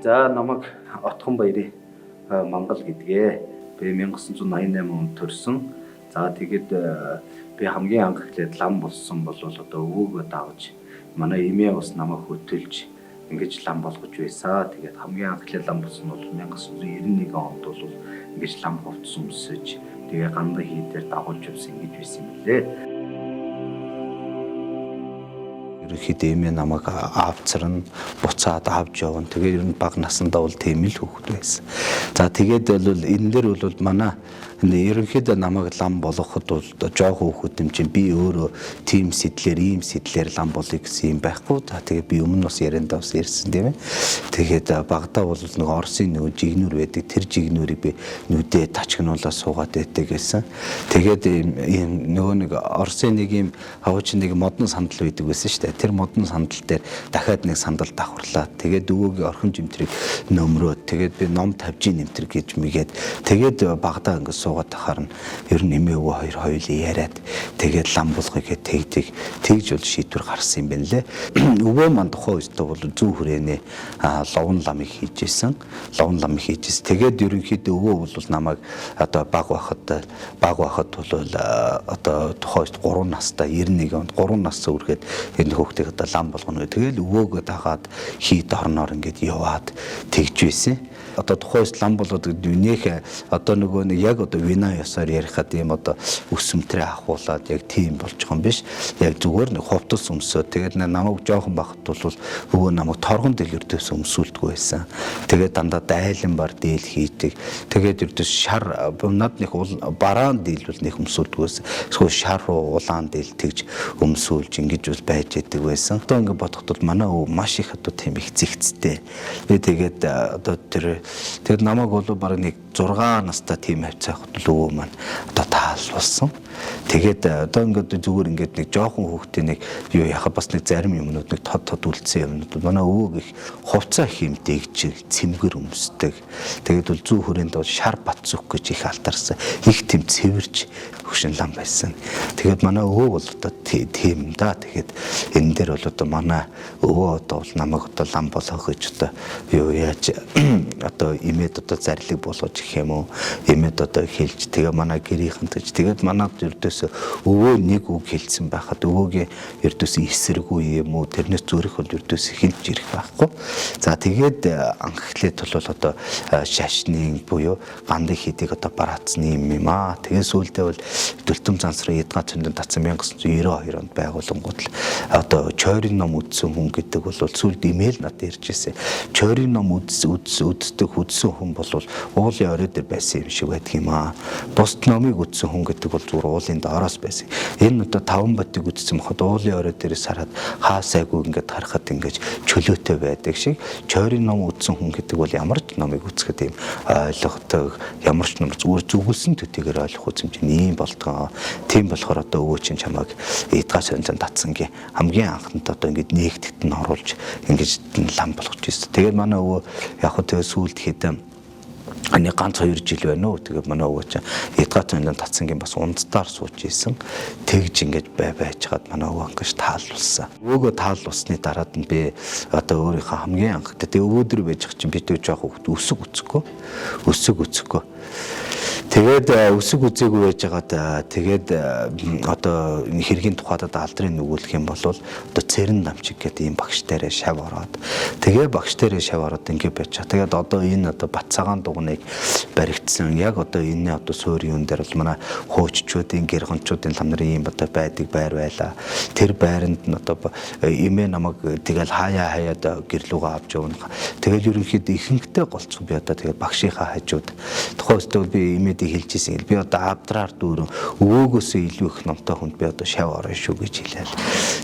За намайг Отхон Баярын Мангал гэдгээ. Би 1988 онд төрсөн. За тэгээд би хамгийн анх эхлээд лам болсон бол одоо өвөөгөө давж манай эмээ бас намайг хөтөлж ингэж лам болгож байсаа. Тэгээд хамгийн анх эхлээд лам болсон бол 1991 онд бол ингэж лам хувцас өмсөж тэгээ гандаа хийдээр дагуулж явсан ингэж байсан юм лээ. Ерөнхийдөө эмээ намайг авцарна, буцаад авч явна. Тэгээд ер нь бага насандаа бол тийм л хүүхэд байсан. За тэгээд бол энэ дээр бол манай ерөнхийдөө намайг лам болгоход бол жоохон хүүхэд юм чинь би өөрөө тийм ийм сэтлэр лам болгоё гэсэн юм байхгүй. За тэгээд би өмнө бас яриандаа бас ярьсан тийм ээ. Тэгээд багадаа бол нэг Оросын нөгөө жигнүр байдаг. Тэр жигнүрийг би нүдээ тачгнуулаад суугаад байдаг гэсэн. Тэгээд ийм нөгөө нэг Оросын нэг ийм хавуучин нэг модон сандал байдаг байсан шүү дээ. Тэр модон сандал дээр дахиад нэг сандал давхарлаад тэгээд өвөөгийн орхон жимтрийг нөмрөөд тэгээд би ном тавьж нэмтэр гэж мэгээд тэгээд багадаа ингэ суугаад тахаар нь ер нь эмээ өвөө хоёр хоёулаа яриад тэгээд лам болгоё гэж тэгж бол шийдвэр гарсан юм байна лээ. Өвөө маань тухайн үедээ бол зүү хүрээний ловн ламыг хийжсэн. Тэгээд ерөнхийдөө өвөө бол намайг одоо баг байхад бол одоо тухайн үед 3 настай 91 онд 3 насаа үрэхэд энэ хүүхдийг одоо лам болгоно гэх. Тэгэл өвөөгөө дагаад хийд орноор ингээд яваад тэгж байсан. Одоо тухайн лам болоод нөх одоо нөгөө нэг яг одоо вина ясаар ярихад ийм одоо өсөмтрээ ахуулаад яг тийм болж байгаа юм биш. Яг зүгээр нэг хувцас өмсөө. Тэгээд намайг жоохон байхад бол өвөө намайг торгон дэлгэрдээс өмсүүлдэг байсан. Тэгээд дандаа дайлан бар дээл хийдэг. Тэгээд ердөөс шар над нэг бараан дийлвэл нэг өмсүүлдэг байсан. Эсвэл шар руу улаан дээл тэгж өмсүүлж ингэж бол байж идэг байсан. Одоо ингэ бодоход манай өвөө маш их одоо тийм их зэгцтэй. Тэгээд одоо тэгээд намайг бол баг нэг 6 настай тийм хавцаахад л өвөө маань одоо таалуулсан. Тэгээд одоо ингээд зүгээр ингээд нэг жоохон хүүхдээ нэг юу яхаа бас нэг зарим юмнууд нэг тод үлдсэн юмнууд манай өвөөг их хувцас хэмтэйгж цэмгэр өмсдөг. Тэгээд бол зүү хүрээнд бол шар бат зүх гэж их алдарсан. Их тийм цэвэрж хөшин лам байсан. Тэгээд манай өвөө бол одоо тийм да. Тэгээд энэ дээр бол одоо манай өвөө одоо бол намайг одоо лам болгох гэж одоо юу яаж одоо имэд одоо зарлиг болгож гэх юм уу. Имэд одоо хэлж тэгээ манай гэрийнхэн гэж тэгээд манад ердөөсөө өвөө нэг үг хэлсэн байхад өвөөгийн ердөөсөө эсэргүй юм уу тэрнээс зүрх бол ердөөсөө хэлж ирэх байхгүй. За тэгээд анх эхлээд бол одоо шашны буюу гандыг хийдэг одоо бараацны юм аа. Тэгээд сүүлдээ бол Дүлтүм цансрын Эдга цөндөн татсан 1992 онд байгуулангууд л одоо чойрын ном үзсэн хүн гэдэг бол сүүлд имэйл надад ирж ирсэн. Чойрын ном үздэг хүн бол уулын орой дээр байсан юм шиг байдаг юм аа. Бусд номыг үзсэн хүн гэдэг бол зүгээр уулын доороос байсан. Энэ одоо 5 батыг үзсэн мохот уулын орой дээрээс хараад хаа сайгүй ингээд харахад ингээд чөлөөтэй байдаг шиг чойрын ном үзсэн хүн гэдэг бол ямар ч номыг үзэхэд юм ойлгохдаг, ямар ч ном зүгээр зүгэлсэн төтөйгээр ойлгох үзэмжийн ийм болтгоо. Тийм болохоор одоо өвөө чинь чамайг Эдга цөндөн татсангийн хамгийн анхнд одоо ингээд нээгдэхт нь оруулж ингээд лам болгож ирсэн. Тэгээд манай өвөө яг хөө тэгээ сүүлд хэдэн нэг ганц 2 жил байна уу. Тэгээд манай өвөө чинь Эдга цөндөн татсангийн бас унцдаар сууж ийсэн. Тэгж ингээд байжгаад манай өвөө ингэж таалуулсан. Өвөөгөө таалуулсны дараад нь би одоо өөрийнхөө хамгийн анх тэгээд өвөөдөр байж чинь би тэг жоох хөвгт өсөг үцэхгүй. Тэгээд өсөг үзээгүй байжгаад тэгээд одоо хэргийн тухайд алдрын нүгүүлэх юм бол одоо цэрэн намчиг гэдэг ийм багш дээрээ шав ороод тэгээд багш дээрээ шав ороод ингэ байж байгаа. Тэгээд одоо энэ одоо Батцаагаан дугныг баригдсан яг одоо энэ одоо суурийн юун дээр бол манай хууччуудын гэрханчуудын лам нарын ийм одоо байдаг байр байлаа. Тэр байранд нь одоо эмээ намайг тэгэл хаяад гэрлүүгээ авч явна. Тэгэл ерөнхийдөө ихэнхдээ голцсон би одоо тэгээд багшийнхаа хажууд тухайн үедээ би эмээ хэлжсэн. Би одоо авдраар дүүрэн өвөөгөөсөө илүү их номтой хүнд би одоо шав орно шүү гэж хэлээл.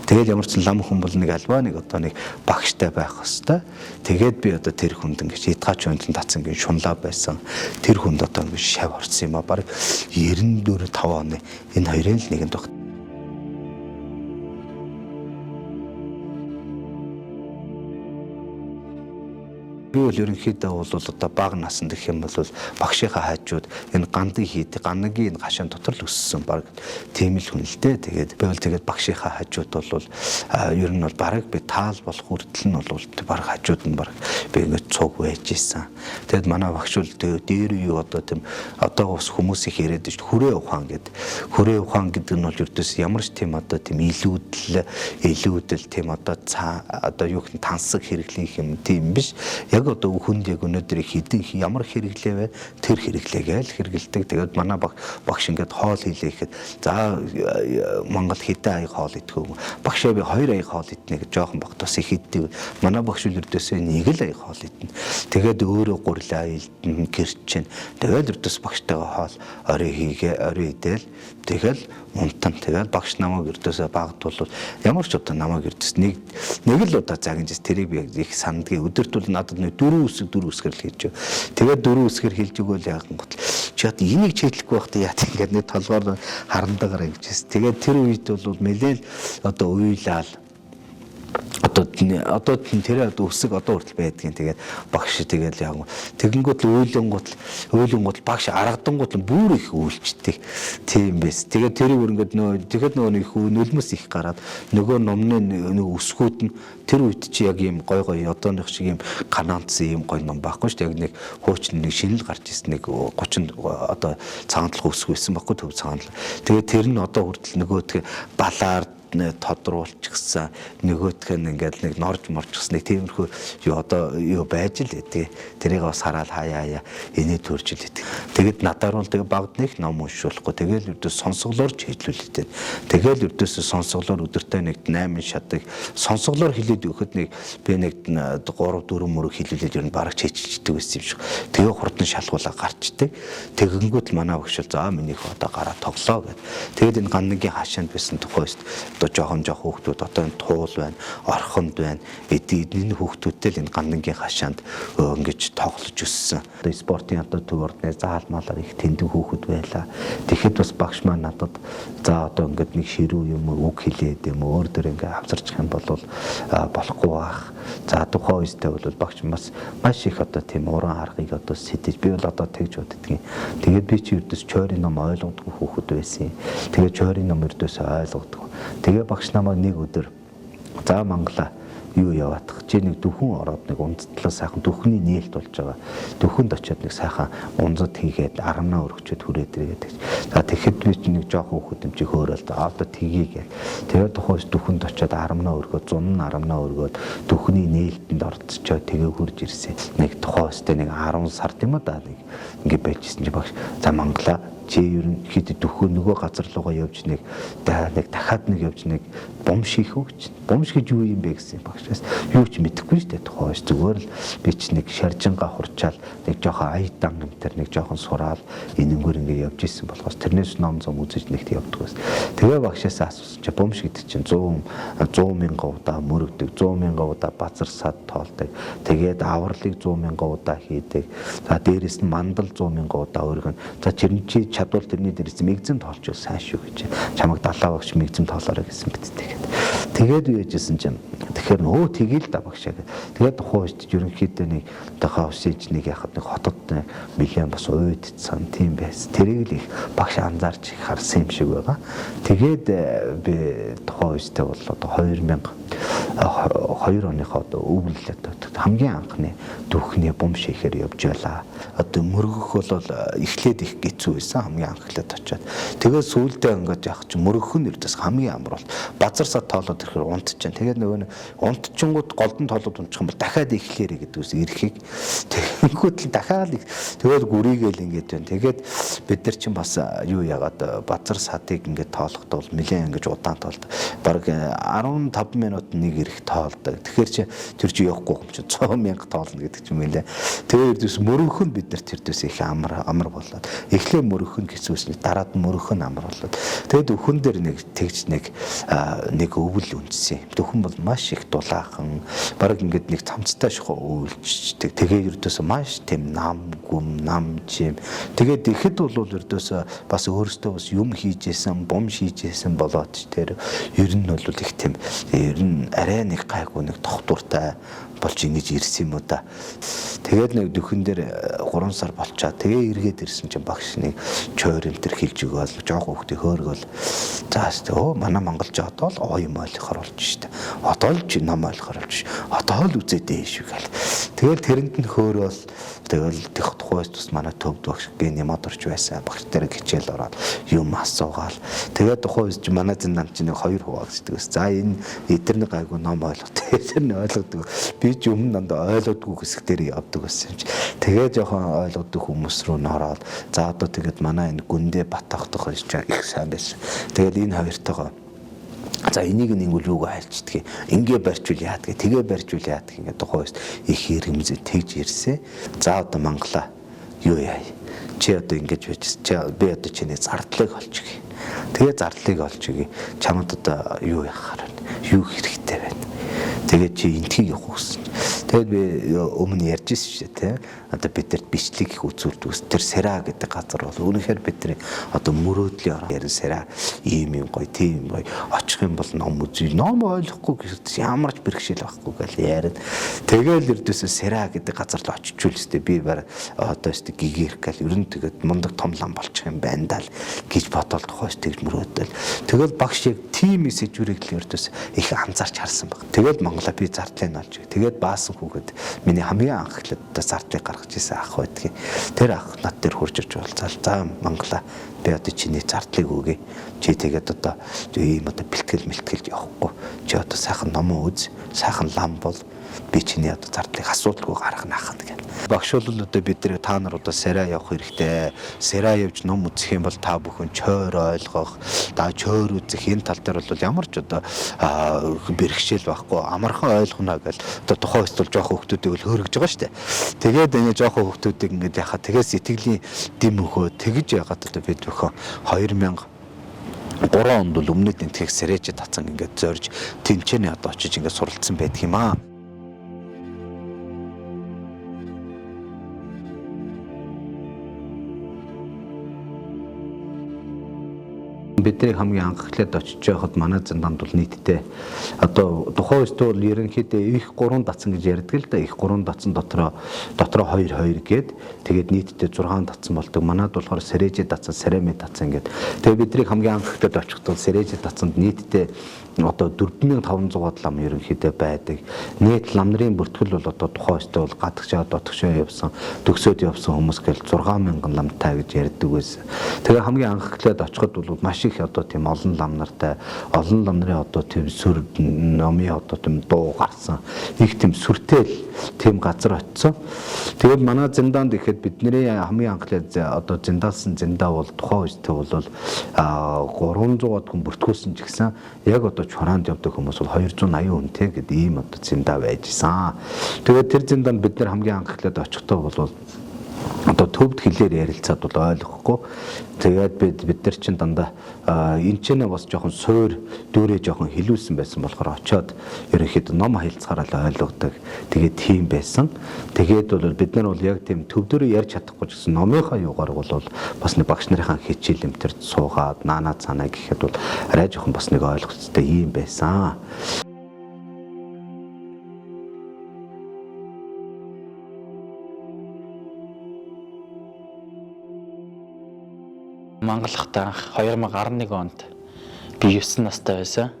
Тэгээд ямар ч лам хүн бол нэг альбаныг одоо нэг багштай байх хэвээр. Тэгээд би одоо тэр хүнд ингэж Эдга цөндөн татсангийн шунлаа байсан. Тэр хүнд одоо ингэж шав орсон юм а. Бараг 94 5 оны энэ хоёрын л нэгэнд баг. Би бол ерөнхийдөө бол одоо бага наснд гэх юм бол багшийнхаа хажууд энэ гангийн гашаан дотор л өссөн баг тийм л хүн л дээ. Тэгээд би бол тэгээд багшийнхаа хажууд бол ер нь бол бараг би таал болох хүртэл нь бол бараг хажууд нь бараг би ингээд цуг байж исэн. Тэгээд манай багш бол дээр юу одоо тийм одоо бас хүмүүс их яриад шүү дээ. Хүрээ ухаан гэдэг. Хүрээ ухаан гэдэг нь бол ердөөс ямар ч тийм одоо тийм илүүдэл тийм одоо юу гэх тансаг хэрэглэх юм тийм биш. Яг одоо хүнд яг өнөөдөр хідэн ямар хэрэглээ вэ? Тэр хэрэглээгээл хэрэгэлдэг. Тэгээд манай багш ингээд хоол хийлээ гэхэд за Монгол хэдэн аяг хоол идэх вэ? Багшаа би 2 аяг хоол иднэ гэж жоохон багтаас их иддэг. Манай багш л ердөөсөө 1 л аяг хоол иднэ. Тэгээд өөрөө гурлаа илдэн гэрч чинь. Тэгээд ердөөс багштайгаа хоол орой идэл тэгэл унтан тэгэл багш намайг ердөөсөө багт бол ямар ч удаа намайг ердөөс нэг л удаа загнаж тэрийг би их сандгийн өдөрт бол надад нэг 4 үсгээр л хийж. Тэгээд 4 үсгээр хэлж өгөөл яахан гот чи одоо энийг чийдлэхгүй байхдаа яа тийм ингээд нэг толгоор харандагаар ингэжсэн. Тэгээд тэр үед бол нэлээл одоо уйлал одоо тэр өсөг одоо хүртэл байдгийн. Тэгээд багш тэгээд яг тэгэнгүүт уйлангууд багш аргадангууд бүр их үйлчдэг тийм байс. Тэгээд тэрийг ингээд нөгөө нэг нөлмөс их гараад нөгөө номны нэг өсгүүд нь тэр үед чи яг ийм гой одооных шиг ийм канонцсан ийм гой ном байхгүй шүү дээ. Яг нэг хуучин нэг шинэл гарч ирсэн нэг 30 одоо цагаантлах өсгөө байсан байхгүй төв цагаантлах. Тэгээд тэр нь одоо хүртэл нөгөө балаар тодруулчихсан нөгөөтх нь ингээд нэг норж морчихсан нэг тиймэрхүү юу одоо юу байж л тий тэрийг бас хараад хаяа эний төрж л идэг. Тэгэд надаар бол тэгээ багд нэг ном уншуулахгүй тэгэл өдөө сонсголоор ч хэлүүлээд тэгэл өдөөс сонсголоор өдөртөө нэг 8 шатыг сонсголоор хэлээд өгөхөд нэг би нэг 3 4 мөрөг хэлүүлээд ер нь бараг чийчилдэг байсан юм шиг. Тэгээ хурдан шалгуулаа гарчдаг. Тэгэнгүүт манай багш за минийх одоо гараа тоглоо гэд. Тэгэд энэ гангийн хашаанд байсан тухайст одоо жоохон хүүхдүүд одоо энэ туул байна, орхонд байна. Энэ хүүхдүүдтэй л энэ гандангийн хашаанд ингэж тоглож өссөн. Одоо спортын одоо төв ордны заал малаар их тэндэг хүүхэд байлаа. Тэгэхэд бас багш маань надад за одоо ингэж нэг ширүү юм үг хэлээд юм өөр дөр ингэ авчирчих юм бол болохгүй бах. За тухайн үедээ бол багш маш их одоо тийм уран аргыг одоо сэтэж би бол одоо тэгж боддгийн. Тэгээд би чи ердөөс чойрын ном ойлгодгүй хүүхэд байсан. Тэгээд чойрын ном ердөөс ойлгодгүй. Тэгээ багш намайг нэг өдөр за Монголоо юу яваадах чи нэг дөхөн ороод нэг унцтлаа сайхан дөхний нээлт болж байгаа. Дөхөнд очиод нэг сайхан унзад хийгээд 10 өргөчөд хүрээд ирээд. За тэгэхэд би чи нэг жоохон хүүхэд юм чи хөөрөөл одоо тгийгээ. Тэгээд тухайс дөхөнд очиод 10 өргөөд 110 өргөөд дөхний нээлтэнд орцчоо тэгээ хурж ирсэн. Нэг тухайстай нэг 10 сар тийм үү да нэг ингэ байжсэн чи багш за Монголоо чи ерөнхийдөө дөхөө нөгөө газар руугаа явж нэг дахиад нэг явж нэг бомш хийх үгч. Бомш гэж юу юм бэ гэсэн багшаас юу ч мэдэхгүй шүү дээ тухайш зүгээр л би ч нэг шаржингаа хурчаал нэг жоохон аядан юм тэр нэг жоохон сураал энэнгээр ингэ явж исэн болохоос тэрнээс ном зам үзэж нэгт явдаг байсан. Тэгээ багшаас асуусан чи бомш гэдэг чинь 100 мянган удаа мөрөгдөг 100 мянган удаа базар сад тоолдог. Тэгээд авралыг 100 мянган удаа хийдэг. За дээрэс нь мандал 100 мянган удаа өргөн. За чи чадвал тэрний дээрээс мэгзэм тоолч сайн шүү гэж. Чамайг 70 багш мэгзэм тоолоорой гэсэн мэт тэгээд. Тэгээд юу яжсэн чинь тэгэхээр нөө тгийл да багшаа гэдэг. Тэгээд тухайд ерөнхийдөө нэг дахаа усэж нэг яхад нэг хотод мэлэн бас уйдсан тийм байсан. Тэрийг л их багш анзаарч харсан юм шиг байгаа. Тэгээд би тухайн үедээ бол одоо 2002 оныхоо одоо өвлөлт хамгийн анхны дөхний бомш ихээр явж байлаа. Одоо мөргөх бол эхлээд их хэцүү байсан хамгийн анхлаад очиод. Тэгээд сүүлдээ ингээд яах чи мөргөх нь ердөөс хамгийн амар бол базар сад тоолоод ирэхээр унтчихсан. Тэгээд нөгөө унтчингууд голдон тоолоод унчих юм бол дахиад эхлээрэй гэдэг үс эрхийг тэгэнгүүт л дахиад тэгээд гүрийгээл ингээд байна. Тэгээд бид нар чинь бас юу яагаад базар садыг ингээд тоолохдоо бол нэлээд ингэж удаан тоолдог. Бараг 15 минут нэг ирэх тоолдог. Тэгэхээр чи тэр чи явахгүй юм чи 100 мянга тоолно гэдэг ч юм ээ. Тэгээд ердөөс мөргөх нь бид нар тэрдээс их амар болоод эхлээ мөргөх нь хэцүүс дараад мөргөх нь амар болоод тэгээд өхөн дээр нэг тэгж нэг өвөл үнсэн. Өхөн бол маш их дулаахан бараг ингээд нэг цамцтай шахуу үйлчдэг. Тэгээд ердөөс маш тийм нам чим. Тэгээд ихэд бол ердөөс бас өөрөөсөө бас юм хийжсэн, бомж хийжсэн болоод ч тэр ер нь бол их тийм ер нь нь арай нэг гайгүй нэг тогтвортой болж ингэж ирсэн юм уу да. Тэгээд нэг дөхөн дээр 3 сар болчаа. Тэгээ эргээд ирсэн чинь багш нэг чойр энэ төр хэлж өгөөл жоох хүүхдээ хөөргөөл. За өө манай монголч одоо л ой юм ойлгохоор болж штэ. Одоо л чи ном ойлгохоор болж. Одоо л үзээд ээш гэл. Тэгэл тэрэнд нь хөөрөөл тэгэл тех тухайс тус манай төвд багш гээ юм одорч байсан. Багш дээр хичээл ороод юм асуугаал. Тэгээд тухайс чи манай зэндан чи нэг 2 хуваагддаг. За энэ эдэрний гайгүй ном ойлгох. Тэр нь ойлгодог. Би ч өмнө дандаа ойлгодгүй хэсэг дээр явдаг байсан юм чи. Тэгээ жоохон ойлгодог хүмүүс рүү н ороод за одоо тэгээд манай энэ гүндээ батгах их сайн байсан. Тэгэл энэ хоёртойгоо за энийг нэгвэл юугаа хайлчдгийг ингээ барьчул яадг тэгээ барьчул яадг ингээ тухайс их хэрэмзээ тэгж ирсэн. За одоо манглаа юу яа чи одоо ингэж байж чи би одоо чиний зардлыг олчих. Тэгээ зардлыг олчих. Чамд одоо юу яхаар юу хэрэгтэй байна. Тэгээд чи энтхийг явах гэсэн. Тэгэд би өмнө ярьж ирсэн шүү дээ. Одоо бидэрт бичлэг их үзүүлдэг ус. Тэр Сера гэдэг газар бол үнэхээр бидний одоо мөрөөдлийн орон ярин Сера ийм юм гоё, тийм гоё. Очих юм бол ном үзье. Ном ойлгохгүй гэсэн ямар ч бэрхшээл байхгүй гэл яриад. Тэгэл эрдээсээ Сера гэдэг газар л очичул өстэй би барь одоо өстэй гигэрх гэл ер нь тэгээд мундаг том лам болчих юм байна даа л гэж бодоод тухайс тэгж мөрөөдөл. Тэгэл багш яг тийм сэжвэрийг л эрдээс их анзаарч харсан баг. Тэгэл Монголоо би зардлыг олж. Тэгээд баасан хүүхэд миний хамгийн анх эхлээд зардлыг гаргаж ирсэн ах байдгийг. Тэр ах над дээр хурж иж уулзаал. За Монголоо би одоо чиний зардлыг өгье. Чи тэгээд одоо ийм одоо бэлтгэл мэлтгэлж явахгүй. Чи одоо сайхан ном үз, сайхан лам бол би чиний одоо зардлыг асуудалгүй гаргана ахна гэл. Багш бол одоо бид нэр та нар одоо Сера явах хэрэгтэй. Сера явж ном үзэх юм бол та бүхэн чойр ойлгох, та чойр үзэх энэ тал дээр бол ямар ч одоо бэрхшээл байхгүй амархан ойлгоно гэл одоо тухайн өстөл жоох хүмүүсийг л хөргөж байгаа шүү дээ. Тэгээд энэ жоох хүмүүсийг ингээд яхаа тэгээс сэтгэлийн дэм өгөө тэгж ягаад одоо бид өхөө 2003 онд бол өмнөд нэтгэх Сэрэж татсан ингээд зорж тэнцэнэ одоо очиж ингээд суралцсан байдаг юм аа. Бидний хамгийн анх эхлээд очиж байхад манай занданд бол нийтдээ одоо тухайн үедээ бол ерөнхийдөө их 3 датсан гэж ярьдаг л да. Их 3 датсан дотроо 2 гээд тэгээд нийтдээ 6 датсан болдог. Манад болохоор Сэрэж датсан, Сэрэми датсан гээд. Тэгээд бидний хамгийн анх эхлээд очиход Сэрэж датсанд нийтдээ одоо 4500 лам ерөнхийдөө байдаг. Нийт лам нарын бүртгэл бол одоо тухайн үедээ бол гадагшаа дотгошоо явсан, төгсөөд явсан хүмүүс гэл 6000 ламтай гэж ярьдаг байсан. Тэгээ хамгийн анх эхлээд очиход бол маш их одоо тийм олон лам нартай, олон лам нарын одоо тийм сүр номын одоо тийм дуу гарсан. Их тийм сүртэл тийм газар очсон. Тэгээд манай зэнданд ихэд бидний хамгийн анх одоо зэндаалсан зэндаа бол тухайн үедээ бол 300-аад хүн бүртгүүлсэн ч гэсэн яг одоо чураанд явдаг хүмүүс бол 280 хүнтэй гэдэг ийм одоо зэндаа байжсан. Тэгээд тэр зэнданд бид нар хамгийн анх эхлээд очихдоо бол одоо төвд хэлээр ярилцаад бол ойлгохгүй. Тэгээд бид нар чинь дандаа энэ ч бас жоохон суур дүүрээ жоохон хилүүлсэн байсан болохоор очиод ерөнхийдөө ном хэлцгаараа л ойлгодог. Тэгээд тийм байсан. Тэгээд бол бид нар бол яг тийм төв дөрөв ярьж чадахгүй гэсэн номынхаа юугаар бол бас нэг багш нарын хичээл юмтерд суугаад наанаа цаанаа гэхэд бол арай жоохон бас нэг ойлгоцтой юм байсан. Монголхтой анх 2011 онд би 9 настай байсан.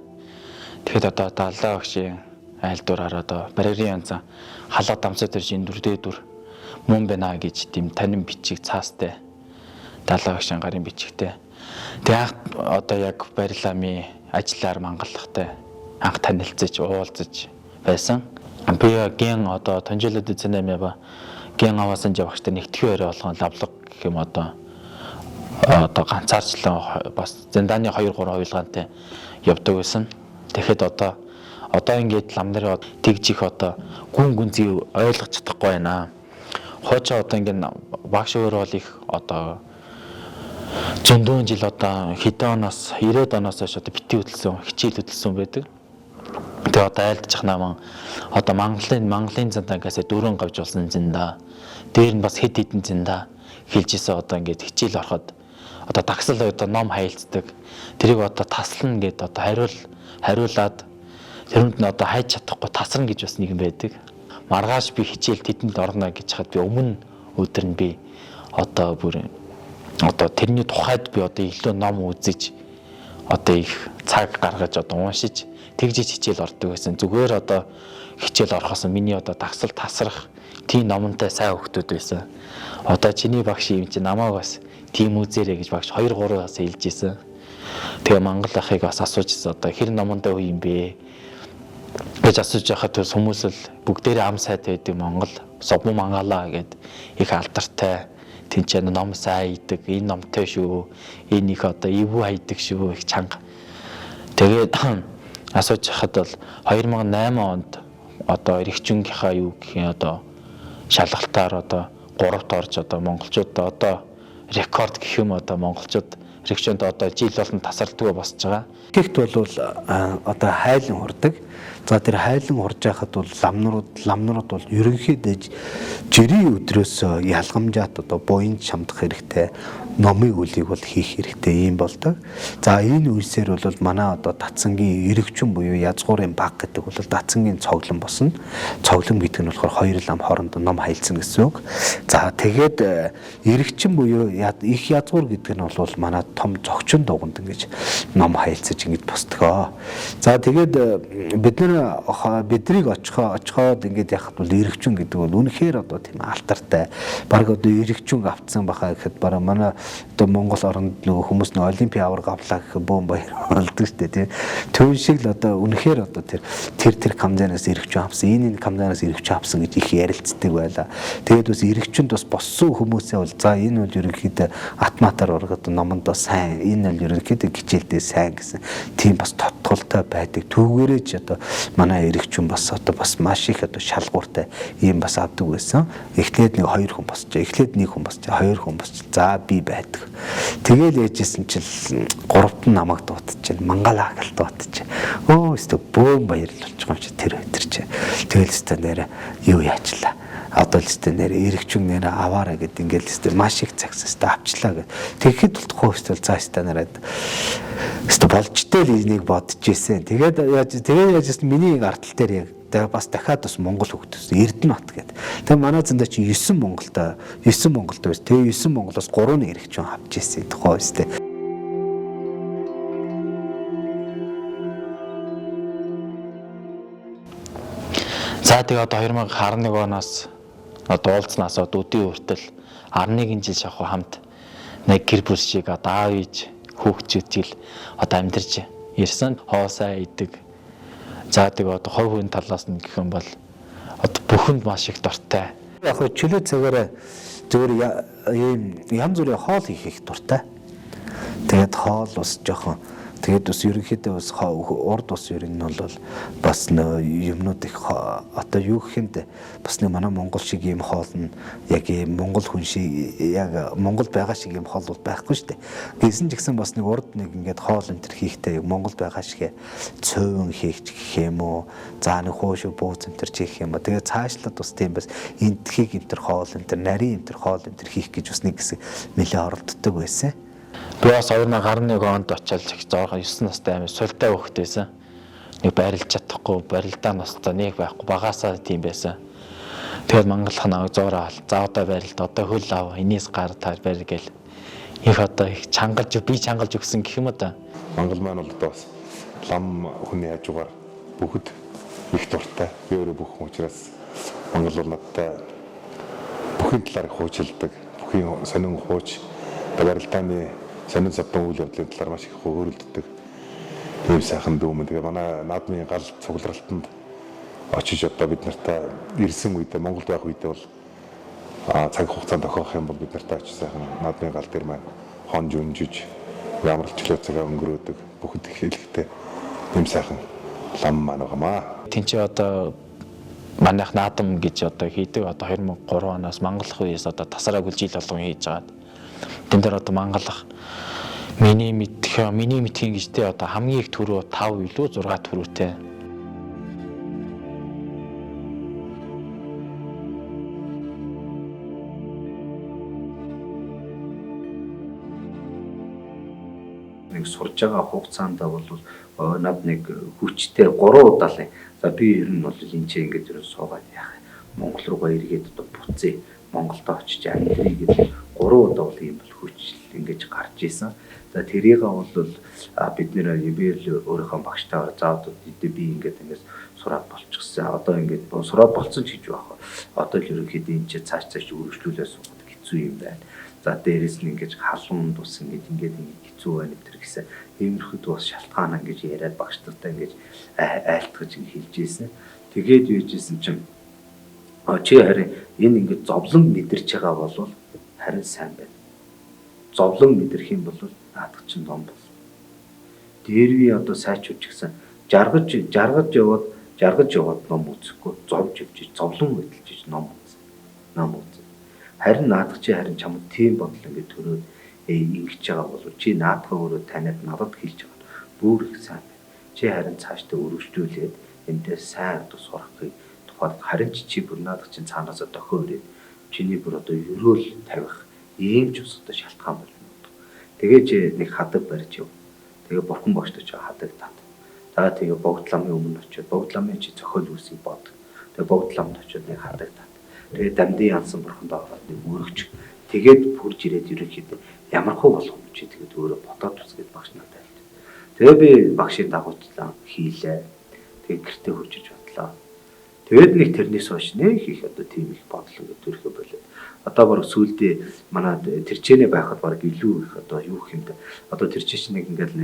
Тэгэхэд одоо далаа багшийн айлдвараар одоо бариерын янзан халаа дамсаад ирж энэ дүр мөн байна гэж тийм танин бичиг цаастай далаа багшийн гарын бичигтэй. Тэгээ анх одоо яг барилаамын ажиллаар Монголхтой анх танилцж уулзаж байсан. Би ген одоо тонжолод үзэнэмэ ба ген аваасан жавагчтай нэгтгэх өрөө болгон лавлаг гэх юм одоо ганцаарчлан бас зэндааны 2-3 хуйлгаантай явдаг байсан. Тэгэхэд одоо ингээд лам нарын тэгж их одоо гүн зүй ойлгож чадахгүй байна. Хоочоо одоо ингээд багш өөр бол их одоо зөндөн жил одоо хэдэн оноос 90-ад оноос хойш одоо бити хөдөлсөн, хичээл хөдөлсөн байдаг. Тэгээ одоо айлдчих наман одоо Монголын зандаагаас дөрөв гавж болсон зэндаа. Дээр нь бас хэд хэдэн зэндаа хэлжсэн одоо ингээд хичээл ороход одоо дагсал одоо ном хайлцдаг. Тэрийг одоо таслана гэд одоо хариулаад Тэрэнд нь одоо хайж чадахгүй тасрна гэж бас нэгэн байдаг. Маргааш би хичээл тэдэнд орно гэж хаад би өмнө өдөр нь би одоо тэрний тухайд би одоо илүү ном үзэж одоо их цаг гаргаж одоо уншиж тэгжиж хичээл ордог байсан. Зүгээр одоо хичээл орохоос миний одоо дагсал тасрах тийм номонтой сайн хөвгтүүд байсан. Одоо чиний багш юм чи намайг бас тийм үзээрэй гэж багш 2-3-аас хэлж ийсэн. Тэгээ Монгол ахыг бас асуужсэн одоо хэр номонтой үе юм бэ гэж асууж байхад хүмүүс л бүгдээрээ ам сайтай байдаг Монгол совмон мангалаа гэд их алдартай тэнцэн ном сайн идэг энэ номтой шүү энэ их одоо эвгүй хайдаг шүү их чанга. Тэгээд асууж байхад бол 2008 онд одоо эрэгчүнгийнхаа юу гэх юм одоо шалгалтаар одоо 3-т орж одоо монголчууд одоо рекорд гэх юм одоо монголчууд эрэгчөнд одоо жил болон тасралтгүй босч байгаа. Тэгэхт бол одоо хайлан хурдаг. За тэр хайлан хурж байхад бол ламнууд бол ерөнхийдөө жирийн өдрөөс ялгамжаат одоо буянд шамдах хэрэгтэй, номын үлийг бол хийх хэрэгтэй юм болдог. За энэ үйлсээр бол манай одоо Датсангийн эрэгчүн буюу язгуурын баг гэдэг бол Датсангийн цоглон босно. Цоглон гэдэг нь болохоор хоёр лам хоорондоо ном хайлсан гэсэн үг. За тэгээд эрэгчүн буюу их язгуур гэдэг нь бол манай том зогчин дуганд ингэж ном хайлцаж ингэж босдгоо. За тэгээд биднийг очиход ингэж яхад бол эрэгчүн гэдэг бол үнэхээр одоо тийм алтартай. Бараг одоо эрэгчүн авцсан баха гэхэд бараг манай одоо Монгол оронд нөгөө хүмүүс нөгөө олимпийн аварга авлаа гэх бөөн баяр болдог шүү дээ тийм. Түүн шиг л одоо үнэхээр одоо тэр камзанаас эрэгчүн авсан, энэ камзанаас эрэгчүн авсан гэж их ярилцдаг байлаа. Тэгээд бас эрэгчүнд бас боссон хүмүүсээ бол за энэ бол ерөнхийдөө атматар ургад номонд бас сайн, энэ бол ерөнхийдөө хичээлдээ сайн гэсэн тийм бас тодтолтой байдаг. Түүгээрээ ч одоо манай эрэгчүн бас одоо бас маш их одоо шалгууртай ийм бас авдаг байсан. Эхлээд нэг 2 хүн босчоо, эхлээд 1 хүн босчоо, 2 хүн босчоо. За би байдаг. Тэгэл яжсэн чил 3-т намайг дуутчихээн, мангалаа гэл дуутчихээн. Өстө бөөн баярлуулж байгаа юм чи тэр өдөр чи. Тэгэл өстө нэрэ юу яачлаа. Одоо л өстө нэрэ эрэгчүн нэрэ аваараа гэд ингээл өстө маш их цагс өстө авчлаа гэд. Тэгэхэд болтохгүй өстө за өстө нэрэ өстө болжтэй л энийг бодож ийсэн. Тэгээд яажсэн миний артал дээр яг тэгээ бас дахиад бас Монгол хөгтөс Эрдэнэбат гэдэг. Тэгээ манай зэндээ чи 9 Монголтой байсан. Тэгээ 9 Монголоос 3 эрэгчүн авч ийсэн тухай өстэй. За тэгээ одоо 2011 оноос одоо уулзнаас өдөө хүртэл 11 жил шахуу хамт нэг гэр бүл шиг одоо аав ээж хүүхдүүд одоо амьдарч ирсэн. Хоосаа идэг. За тэгээ одоо хувь хүн талаас нь гэх юм бол одоо бүхэнд маш их дуртай. Яг хөө чөлөө цагаараа зөвөр янз бүрийн хоол хийх их дуртай. Тэгээд хоол бас жоохон тэгээд бас ерөнхийдөө бас урд ус ер нь бол бас юмнууд их одоо юу гэхэмд бас нэг манай монгол шиг ийм хоол нь яг ийм монгол хүн шиг яг монгол байгаа шиг ийм хоол бол байхгүй шүү дээ. Гэсэн ч гэсэн бас нэг урд нэг ингээд хоол энэ төр хийхдээ монгол байгаа шиг цөөвөн хийх гэх юм уу. За нэг хуушиг бууз энэ төр хийх юм ба. Тэгээд цаашлаад бас тийм бас энтхийг энэ төр хоол энэ төр нарийн энэ төр хоол энэ төр хийх гэж бас нэг хэсэг нэлээд оролддог байсан. Би бас 2011 онд очиад жоохон 9 настай амир султай хөхт байсан. Нэг барилж чадахгүй, барилдаа настай нэг байхгүй багасаа тийм байсан. Тэгээд мангалах наваг зуураа ал. За одоо барилд одоо хөл ав. Энээс гар таар барь гээл. Их одоо их би чангалж өгсөн гэх юм да. Монгол маань бол одоо бас лам хүний хажуугаар бүхэд их дуртай. Би өөрөө бүх учраас Монгол бол надтай бүхэн талаар хуучилдаг. Бүхийн сонин хууч барилдааны сонин савдан үйл явдлын талаар маш их хөрөлддөг. Тийм сайхан дүүмэн. Тэгээ манай наадмын гал цугларалтанд очиж одоо бид нартай ирсэн үедээ Монголд байх үедээ бол цаг хугацаанд тохиох юм бол бид нартай очиж сайхан наадмын гал дээр маань хонж өнжиж ямар ч чөлөө цагаа өнгөрөөдөг. Бүхэд их хэлэхтэй тийм сайхан лам маань байгаамаа. Тинчээ одоо манайх наадам гэж одоо хийдэг одоо 2003 оноос мангалах үеэс одоо тасараагүй жил болгон хийж байгаа. Тэн дээр одоо мангалах миний мэдхийн гэжтэй одоо хамгийн их төрөө 5 илүү 6 төрөөтэй. сурж байгаа хугацаанд бол над нэг хүчтэй 3 удаа л. За би ер нь бол энэ ч ингэж ер нь суугаад яах вэ? Монгол руугаа эргээд одоо буцъя. Монголд очиж амьдрий гэж 3 удаа бол ийм бол хүч ингэж гарч исэн. За тэрийг бол бид нэр би өөрийнхөө багштайгаар за одоо би ингэж сураад болчихсон. Одоо ингэж сураад болцсон ч гэж байна. Одоо л ерөнхийдөө энэ ч цааш үргэлжлүүлээ суугаад хэцүү юм байна. За дээрэс нь ингэж халуун тус ингэж хэцүү байна гэдэг гэсэн иймэрхүү бас шалтгаан ингэж яриад багштайтай ингэж айлтгаж хэлж ийсэн. Тэгээд юужсэн чинь чи харин энэ ингэж зовлон мэдэрч байгаа бол харин сайн байна. Зовлон мэдрэх юм бол наадах чинь ном бол. Дээрвий одоо сайчууч гэсэн жаргаж яваад ном үзэхгүй зовж явж зовлон хөдөлж ном үз. Харин наадах чи харин чамд тийм бодол ингэ төрөөд ингэж байгаа бол чи наадах өөрөө танад надад хэлж байгаа. Бүр их сайн байна. Чи харин цаашдаа өргөжлүүлээд эндээ сайн одоо сурахыг тухайд харин чи бүр наадах чинь цаанаас дохио ирээд чиний бүр одоо өрөөл тавих ийм ч ус одоо шалтгаан байна. Тэгээ чи нэг хадаг барьж яв. Тэгээ бурхан багштай ч хадаг тат. За тэгээ богд ламын өмнө очиод богд ламын чи зохиол үсийг бод. Тэгээ богд ламд очиод нэг хадаг тат. Тэгээ дамдын янсан бурханд аваад нэг өргөж. Тэгээд бүрж ирээд ерөнхийдөө ямархуу болох юм чи тэгээд өөрөө ботоод үсгээд багш надад хэлж. Тэгээ би багшийн дагуучлаа хийлээ. Тэгээ гэртээ хуржиж бодлоо. Тэгээд нэг тэрнээс хойш нэг их одоо тийм их бодол ингээд төрөхө болоод одоо баг сүулдэ манай тэрчэнэ байхад баг илүү их одоо юу гэх юм бэ одоо тэрчээч нэг ингээд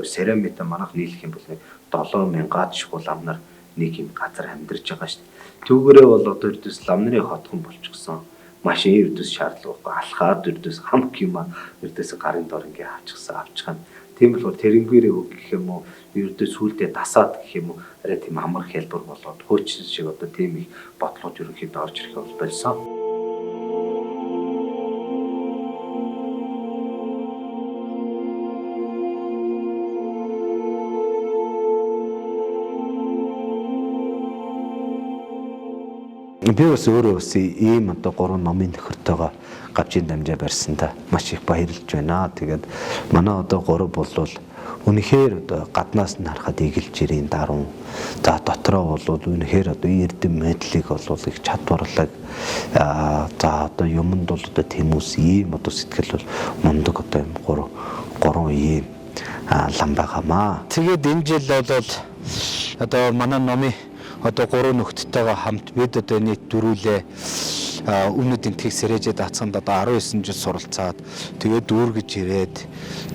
серамит манайх нийлэх юм бол 7000-аад шгуул амнаар нэг юм газар амьдарч байгаа шүү дээ. Түүгээрээ бол одоо ердөөс ламнарын хотхон болчихсон. Машин ердөөс шаардлагагүй алхаад ердөөс хамт юм ердөөс гарын дор ингээд авчихсан. Тийм болохоор тэрнгээрээ гэх юм уу ердөө сүулдэ дасаад гэх юм уу арай тийм амар хэлбэр болоод хөөчсөн шиг одоо тийм их бодлууд ерөнхийдөө орж ирэх бол болсон. Би бас өөрөө ийм одоо 3 номын нөхөртөөгөө гавжийн дамжаа барьсан та маш их баярлж байна. Тэгээд манай одоо 3 болвол үнэхээр одоо гаднаас нь харахад эгэлж ирийн даруун. За дотроо бол үнэхээр одоо эрдэм мэдлийг бол их чадварлаг. За одоо юмд бол одоо тэмүүс ийм одоо сэтгэл бол мундаг одоо юм 3 ийм лам байгаамаа. Тэгээд энэ жил бол одоо манай номын одоо 3 нөхдөдтэйгээ хамт бид одоо нийт дөрүүлээ өмнөд энтхийг сэрээжэд ацсанд одоо 19 жил суралцаад тэгээд дүүргэж ирээд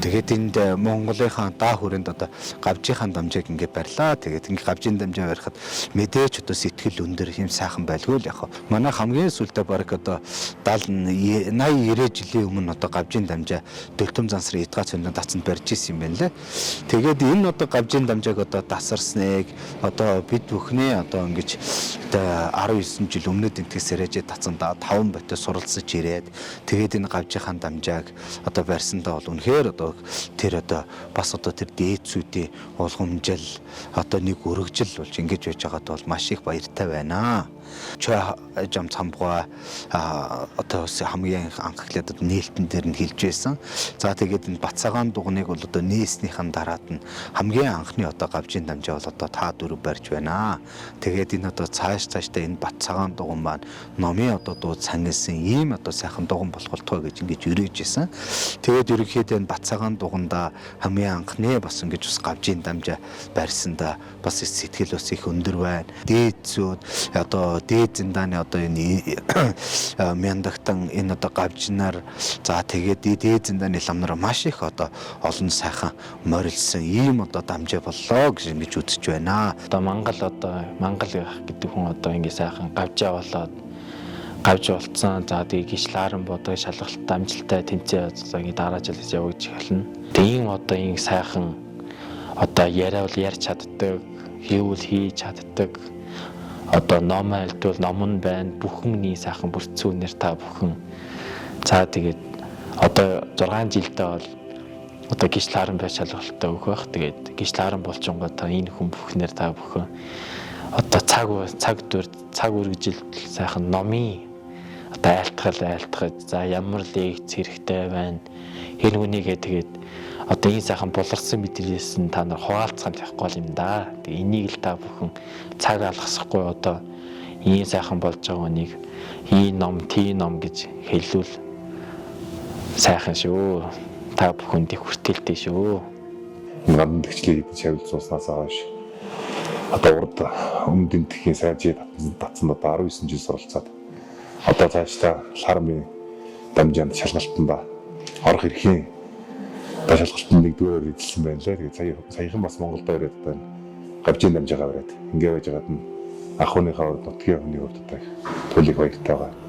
тэгээд энд Монголынхаа даа хүрээнд одоо гавжийнхаа дамжааг ингээд барьлаа. Тэгээд ингээд гавжийн дамжаа барихад мэдээж одоо сэтгэл өндөр юм сайхан байлгүй л яг. Манай хамгийн сүүлдээ баг одоо 70 80 90 жилийн өмнө одоо гавжийн дамжаа Дөлтөм зансрын Идгац хөндөнд дацсанд барьж исэн юм байна лээ. Тэгээд энэ одоо гавжийн дамжааг одоо дасарсныг одоо бид бүхний одоо ингэж 19 жил өмнөд энтхийг сэрээжэд дацсанд 5 баттай суралцж ирээд тэгээд энэ гавжийнхаа дамжааг одоо барьсандаа бол үнэхээр одоо тэр одоо бас одоо тэр дээдсүүдийн улгамжил одоо нэг өргөжил болж ингэж байж байгаад бол маш их баяртай байна. Жам цамбгаа одоо хамгийн анхаглаад нээлтэн дээр нь хэлж байсан. За тэгээд энэ Бацаагаан дугныг бол одоо нээснийхэн дараад нь хамгийн анхны одоо гавжийн дамжаа бол одоо та дөрөв барьж байна. Тэгээд энэ одоо цаашдаа энэ Бацаагаан дуган маань номын одоо дуу цангилсан ийм одоо сайхан дуган болох болтгой гэж ингэж өрөөж исэн. Тэгээд ерөнхийдөө энэ Бацаагаан дугандаа хамгийн анхны бас ингэж бас гавжийн дамжаа барьсандаа бас сэтгэл бас их өндөр байна. Дээдсүүд одоо дээд зиндааны одоо энэ мяндагтан энэ одоо гавжнаар за тэгээд дээд зиндааны ламнаар маш их одоо олон сайхан морилсан ийм одоо дамжаа боллоо гэж ингэж үзэж байна. Одоо мангал гэдэг хүн одоо ингэ сайхан гавжаа болоод гавж болцсон. За тэгээд гишлааран бодог шалгалт амжилттай тэнцээ цагийн дараа жил явж эхэлнэ. Тэгээд одоо ийм сайхан одоо яриа бол ярьж чаддаг, хийвэл хийж чаддаг. Одоо ном альдвал ном нь байна. Бүхэн нэг сайхан бүрцүүнээр та бүхэн. За тэгээд одоо 6 жилдээ бол одоо гишлааран байж шалгалттай өгөх байх. Тэгээд гишлааран болчингоо та энэ хүн бүхнээр та бүхэн одоо цаг үргэж сайхан номын одоо айлтгаж за ямар лекц хэрэгтэй байна. Энэ хүнийгээ тэгээд одоо энэ сайхан буларсан мэдрээс нь та нар хуваалцах байхгүй юм да. Тэгээ энийг л та бүхэн цаг алгасахгүй одоо ийм сайхан болж байгаа нэг ийм ном, тийм ном гэж хэллүүл сайхан шүү. Та бүхэнд их хүртээлтэй шүү. Гадна тгчлээ шавьд сууснаас хойш одоо урд өмнөдийн тхийн сайжид татсан одоо 19 жил суралцаад одоо цаашдаа лармын дамжаанд шалгалтанда орох эрхийн шалгалтанд нэгдүгээр эзэлсэн байна лээ. Тэгээ саяхан бас Монголд ирээд одоо гавжийн дамжаагаа бариад ингээ байж байгаад нь ах ууныхаа урд нутгийн хүний хувьд одоо төлөв баяртай байгаа.